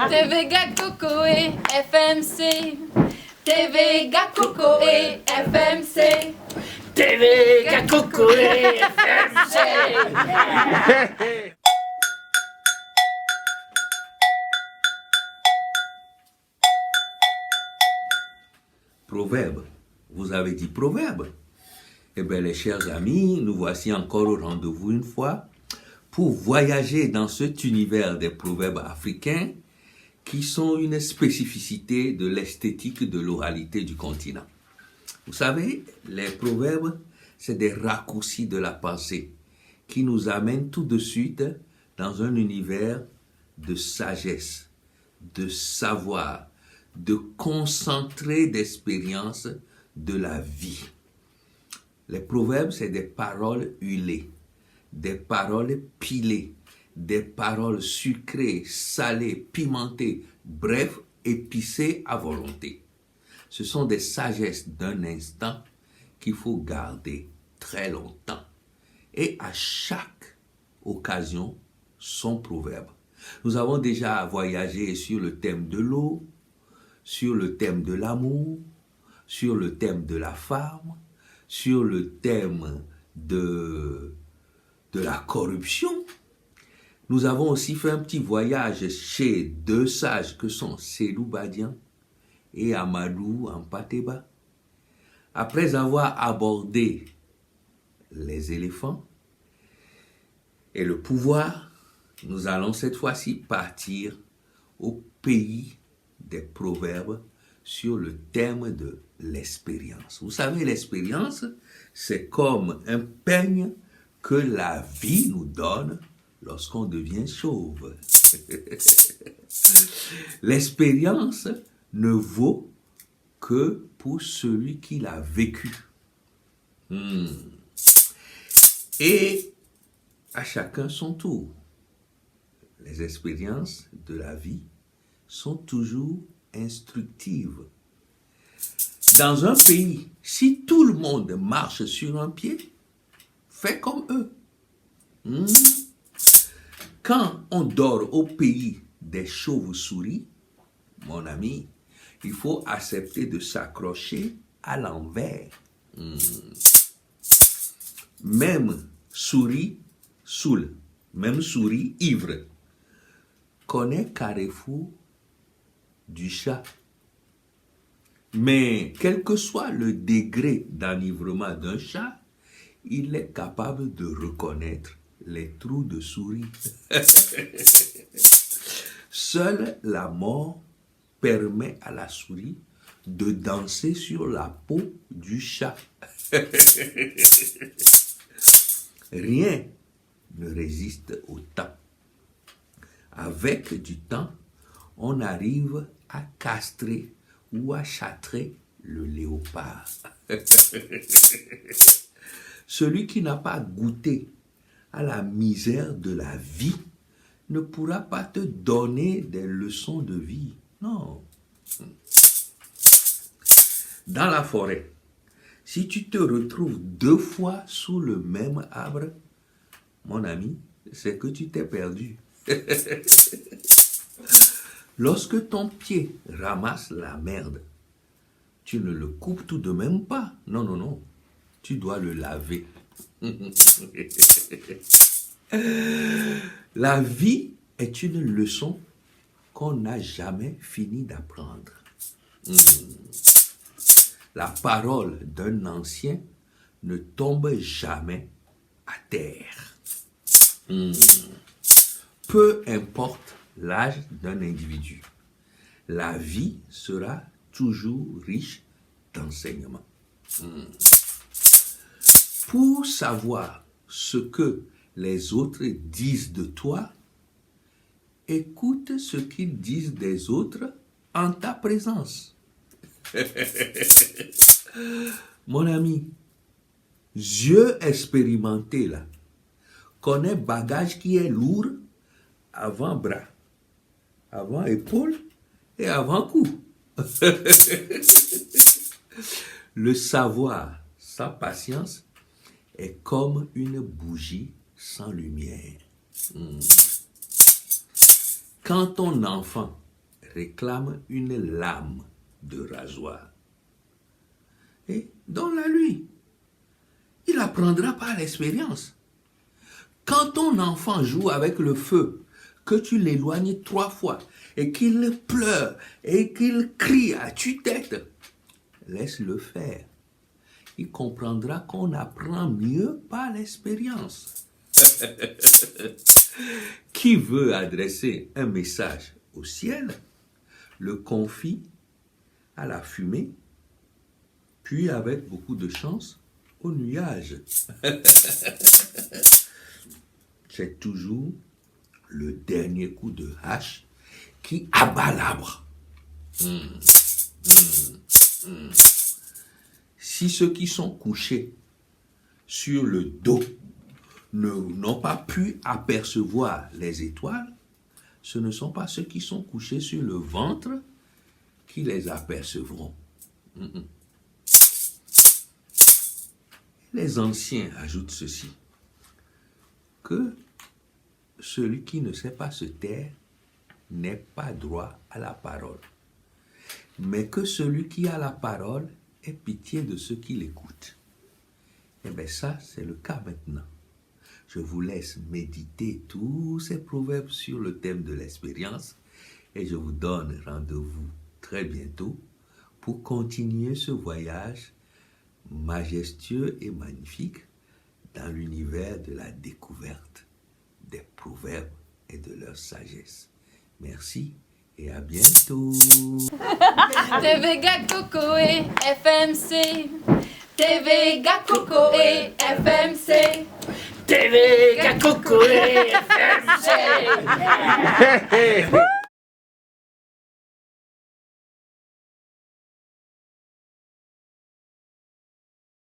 TV Coco et FMC. TV Coco et FMC. TV Coco et FMC. Proverbe. Vous avez dit proverbe. Eh bien, les chers amis, nous voici encore au rendez-vous une fois pour voyager dans cet univers des proverbes africains qui sont une spécificité de l'esthétique de l'oralité du continent. Vous savez, les proverbes, c'est des raccourcis de la pensée qui nous amènent tout de suite dans un univers de sagesse, de savoir, de concentré d'expérience de la vie. Les proverbes, c'est des paroles huilées, des paroles pilées, des paroles sucrées, salées, pimentées, bref, épicées à volonté. Ce sont des sagesses d'un instant qu'il faut garder très longtemps. Et à chaque occasion, son proverbe. Nous avons déjà voyagé sur le thème de l'eau, sur le thème de l'amour, sur le thème de la femme, sur le thème de la corruption. Nous avons aussi fait un petit voyage chez deux sages que sont Cellou Badian et Amadou Ampateba. Après avoir abordé les éléphants et le pouvoir, nous allons cette fois-ci partir au pays des proverbes sur le thème de l'expérience. Vous savez, l'expérience, c'est comme un peigne que la vie nous donne lorsqu'on devient chauve. L'expérience ne vaut que pour celui qui l'a vécu. Et à chacun son tour. Les expériences de la vie sont toujours instructives. Dans un pays, si tout le monde marche sur un pied, fais comme eux. Quand on dort au pays des chauves-souris, mon ami, il faut accepter de s'accrocher à l'envers. Même souris saoule, même souris ivre, connaît carrefour du chat. Mais quel que soit le degré d'enivrement d'un chat, il est capable de reconnaître les trous de souris. Seule la mort permet à la souris de danser sur la peau du chat. Rien ne résiste au temps. Avec du temps, on arrive à castrer ou à châtrer le léopard. Celui qui n'a pas goûté à la misère de la vie ne pourra pas te donner des leçons de vie. Non. Dans la forêt, si tu te retrouves 2 fois sous le même arbre, mon ami, c'est que tu t'es perdu. Lorsque ton pied ramasse la merde, tu ne le coupes tout de même pas. Non, non, non. Tu dois le laver. La vie est une leçon qu'on n'a jamais fini d'apprendre. La parole d'un ancien ne tombe jamais à terre. Peu importe l'âge d'un individu, la vie sera toujours riche d'enseignements. Pour savoir ce que les autres disent de toi, écoute ce qu'ils disent des autres en ta présence. Mon ami, yeux expérimentés là, connaît bagage qui est lourd avant bras, avant épaule et avant cou. Le savoir sans patience est comme une bougie sans lumière. Quand ton enfant réclame une lame de rasoir, et donne-la lui. Il apprendra par l'expérience. Quand ton enfant joue avec le feu, que tu l'éloignes 3 fois, et qu'il pleure, et qu'il crie à tue-tête, laisse-le faire. Il comprendra qu'on apprend mieux par l'expérience. Qui veut adresser un message au ciel, le confie à la fumée, puis avec beaucoup de chance, au nuage. C'est toujours le dernier coup de hache qui abat l'arbre. Si ceux qui sont couchés sur le dos n'ont pas pu apercevoir les étoiles, ce ne sont pas ceux qui sont couchés sur le ventre qui les apercevront. Les anciens ajoutent ceci, que celui qui ne sait pas se taire n'est pas droit à la parole, mais que celui qui a la parole ait pitié de ceux qui l'écoutent. Eh bien ça, c'est le cas maintenant. Je vous laisse méditer tous ces proverbes sur le thème de l'expérience et je vous donne rendez-vous très bientôt pour continuer ce voyage majestueux et magnifique dans l'univers de la découverte des proverbes et de leur sagesse. Merci et à bientôt. TV Coco et FMC. TV Coco et FMC. TV Coco et FMC.